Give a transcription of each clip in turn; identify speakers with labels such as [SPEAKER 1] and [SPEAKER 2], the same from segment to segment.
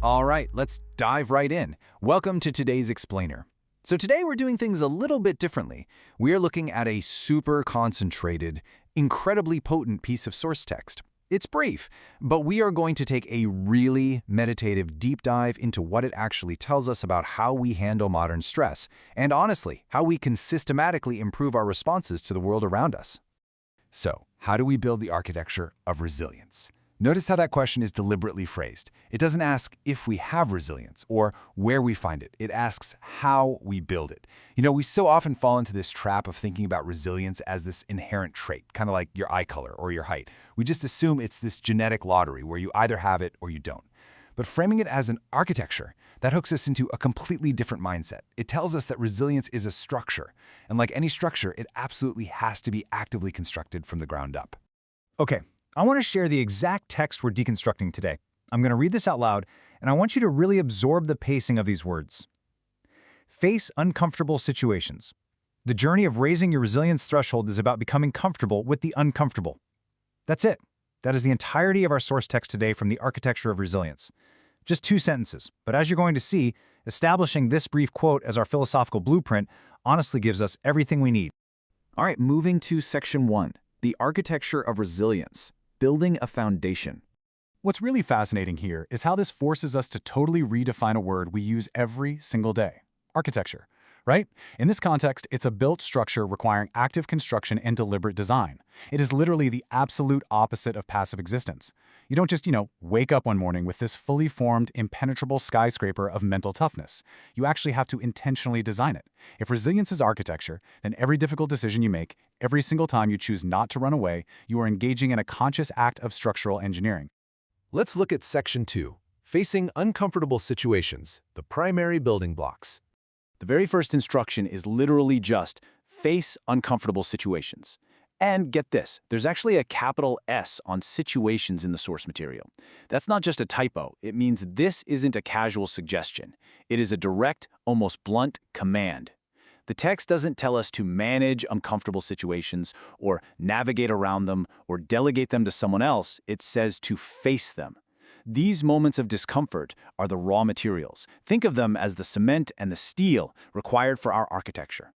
[SPEAKER 1] All right, let's dive right in. Welcome to today's explainer. So today we're doing things a little bit differently. We are looking at a super concentrated, incredibly potent piece of source text. It's brief, but we are going to take a really meditative deep dive into what it actually tells us about how we handle modern stress, and honestly, how we can systematically improve our responses to the world around us. So, how do we build the architecture of resilience? Notice how that question is deliberately phrased. It doesn't ask if we have resilience or where we find it. It asks how we build it. We so often fall into this trap of thinking about resilience as this inherent trait, kind of like your eye color or your height. We just assume it's this genetic lottery where you either have it or you don't. But framing it as an architecture, that hooks us into a completely different mindset. It tells us that resilience is a structure, and like any structure, it absolutely has to be actively constructed from the ground up. Okay. I want to share the exact text we're deconstructing today. I'm going to read this out loud, and I want you to really absorb the pacing of these words. Face uncomfortable situations. The journey of raising your resilience threshold is about becoming comfortable with the uncomfortable. That's it. That is the entirety of our source text today from the Architecture of Resilience. Just 2 sentences, but as you're going to see, establishing this brief quote as our philosophical blueprint honestly gives us everything we need.
[SPEAKER 2] All right, moving to Section 1, the Architecture of Resilience. Building a foundation.
[SPEAKER 3] What's really fascinating here is how this forces us to totally redefine a word we use every single day. Architecture, right? In this context, it's a built structure requiring active construction and deliberate design. It is literally the absolute opposite of passive existence. You don't just, wake up one morning with this fully formed, impenetrable skyscraper of mental toughness. You actually have to intentionally design it. If resilience is architecture, then every difficult decision you make, every single time you choose not to run away, you are engaging in a conscious act of structural engineering.
[SPEAKER 4] Let's look at Section 2, Facing Uncomfortable Situations, the Primary Building Blocks.
[SPEAKER 2] The very first instruction is literally just face uncomfortable situations. And get this, there's actually a capital S on situations in the source material. That's not just a typo. It means this isn't a casual suggestion. It is a direct, almost blunt command. The text doesn't tell us to manage uncomfortable situations or navigate around them or delegate them to someone else. It says to face them. These moments of discomfort are the raw materials. Think of them as the cement and the steel required for our architecture.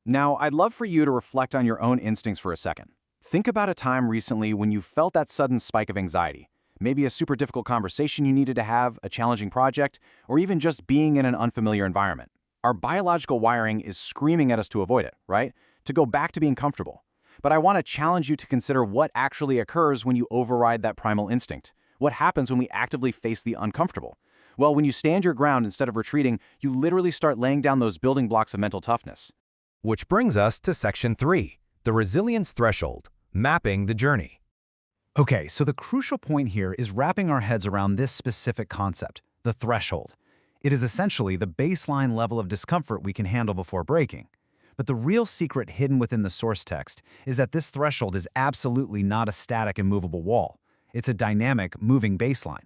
[SPEAKER 2] Now, I'd love for you to reflect on your own instincts for a second. Think about a time recently when you felt that sudden spike of anxiety. Maybe a super difficult conversation you needed to have, a challenging project, or even just being in an unfamiliar environment. Our biological wiring is screaming at us to avoid it, right? To go back to being comfortable. But I want to challenge you to consider what actually occurs when you override that primal instinct. What happens when we actively face the uncomfortable? Well, when you stand your ground instead of retreating, you literally start laying down those building blocks of mental toughness.
[SPEAKER 4] Which brings us to Section 3, the Resilience Threshold, Mapping the Journey.
[SPEAKER 1] Okay, so the crucial point here is wrapping our heads around this specific concept, the threshold. It is essentially the baseline level of discomfort we can handle before breaking. But the real secret hidden within the source text is that this threshold is absolutely not a static, immovable wall. It's a dynamic, moving baseline.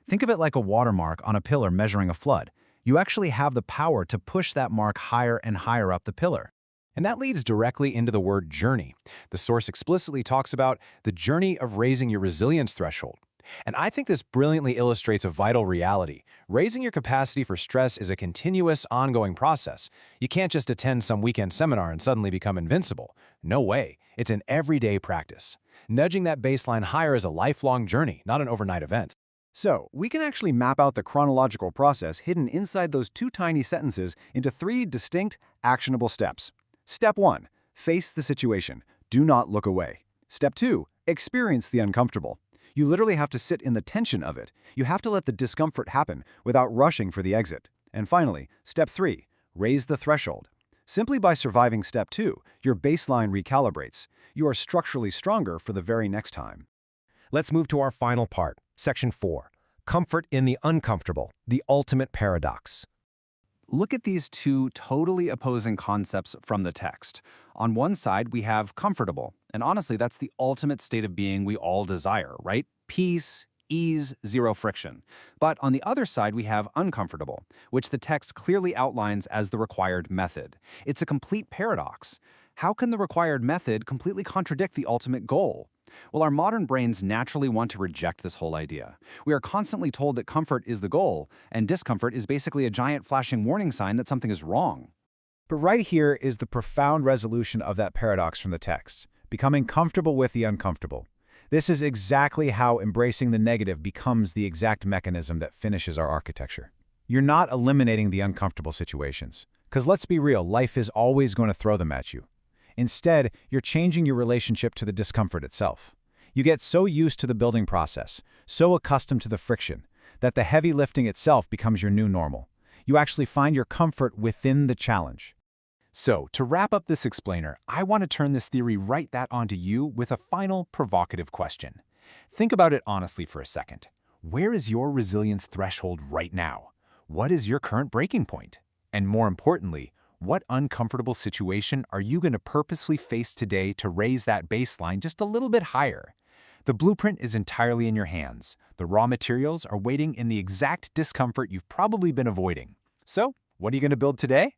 [SPEAKER 1] Think of it like a watermark on a pillar measuring a flood. You actually have the power to push that mark higher and higher up the pillar.
[SPEAKER 4] And that leads directly into the word journey. The source explicitly talks about the journey of raising your resilience threshold. And I think this brilliantly illustrates a vital reality. Raising your capacity for stress is a continuous, ongoing process. You can't just attend some weekend seminar and suddenly become invincible. No way. It's an everyday practice. Nudging that baseline higher is a lifelong journey, not an overnight event.
[SPEAKER 2] So, we can actually map out the chronological process hidden inside those 2 tiny sentences into 3 distinct, actionable steps. Step 1. Face the situation. Do not look away. Step 2. Experience the uncomfortable. You literally have to sit in the tension of it. You have to let the discomfort happen without rushing for the exit. And finally, Step 3. Raise the threshold. Simply by surviving Step 2, your baseline recalibrates. You are structurally stronger for the very next time.
[SPEAKER 4] Let's move to our final part, Section 4, Comfort in the Uncomfortable, the Ultimate Paradox.
[SPEAKER 2] Look at these 2 totally opposing concepts from the text. On one side, we have comfortable, and honestly, that's the ultimate state of being we all desire, right? Peace, ease, zero friction. But on the other side, we have uncomfortable, which the text clearly outlines as the required method. It's a complete paradox. How can the required method completely contradict the ultimate goal? Well, our modern brains naturally want to reject this whole idea. We are constantly told that comfort is the goal, and discomfort is basically a giant flashing warning sign that something is wrong.
[SPEAKER 3] But right here is the profound resolution of that paradox from the text, becoming comfortable with the uncomfortable. This is exactly how embracing the negative becomes the exact mechanism that finishes our architecture. You're not eliminating the uncomfortable situations, because let's be real, life is always going to throw them at you. Instead, you're changing your relationship to the discomfort itself. You get so used to the building process, so accustomed to the friction, that the heavy lifting itself becomes your new normal. You actually find your comfort within the challenge.
[SPEAKER 4] So, to wrap up this explainer, I want to turn this theory right that onto you with a final provocative question. Think about it honestly for a second. Where is your resilience threshold right now? What is your current breaking point? And more importantly, what uncomfortable situation are you going to purposefully face today to raise that baseline just a little bit higher? The blueprint is entirely in your hands. The raw materials are waiting in the exact discomfort you've probably been avoiding. So, what are you going to build today?